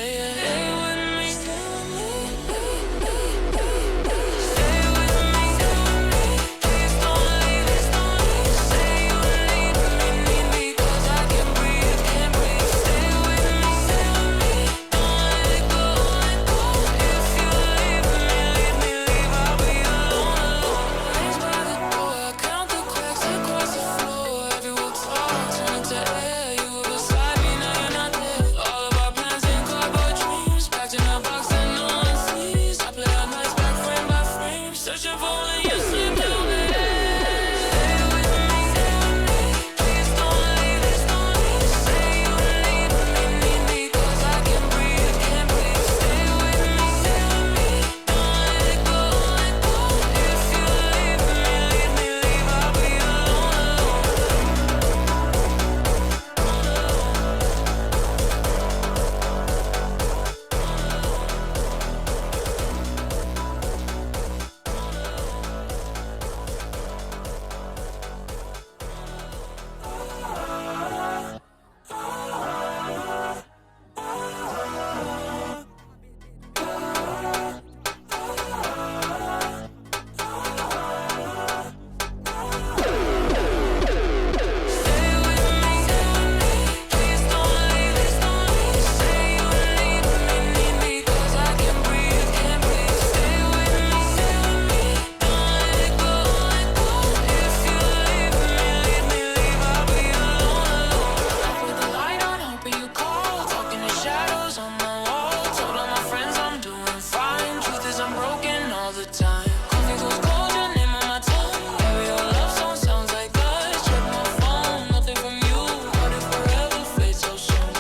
say it. Stay with me. Stay with me. Please don't leave. Please don't leave. Say you need me, 'cause I can't breathe, can't breathe. Stay with me. Stay with me. Don't let it go, let go. If you leave me, I'll be alone. Hands by the door, I count the cracks across the floor. Every word talk turn into air. You were beside me, now you're not there. All of our plans and cardboard dreams packed in a box that no one sees. I play our nights back frame by frame, searching for when you slip away. Stay with me, please don't leave, please don't leave. Say you need me, 'cause I can't breathe, can't breathe. Stay with me, don't let it go, let go. If you leave me, I'll be alone. Stay with me, please don't leave, please don't leave. Say you need me, 'cause I can't breathe, can't breathe. Stay with me, don't let it go, let go. If you leave me, I'll be alone. Up with the light on, hoping you call. Talking to shadows on my wall. Told all my friends I'm doing fine. Truth is I'm broken all the time. Coffee goes cold, your name on my tongue. Every old love song sounds like us. Check my phone, nothing from you. What if forever fades so soon?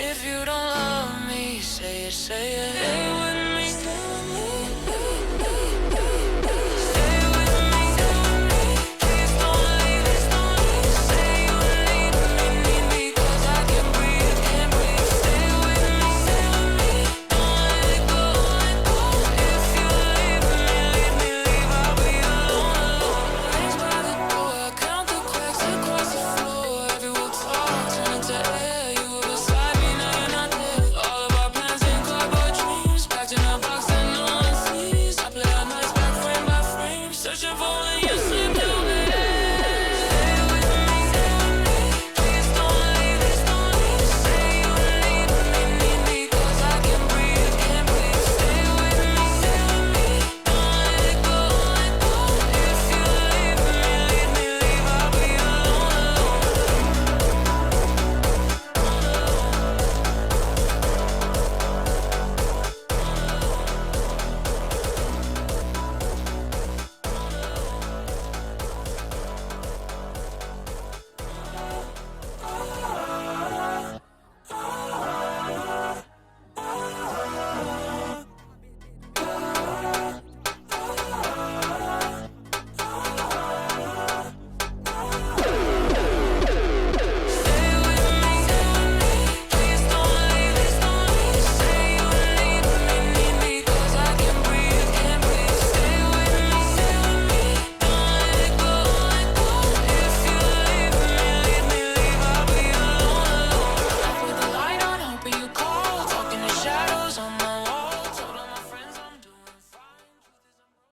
If you don't love me, say it, say it.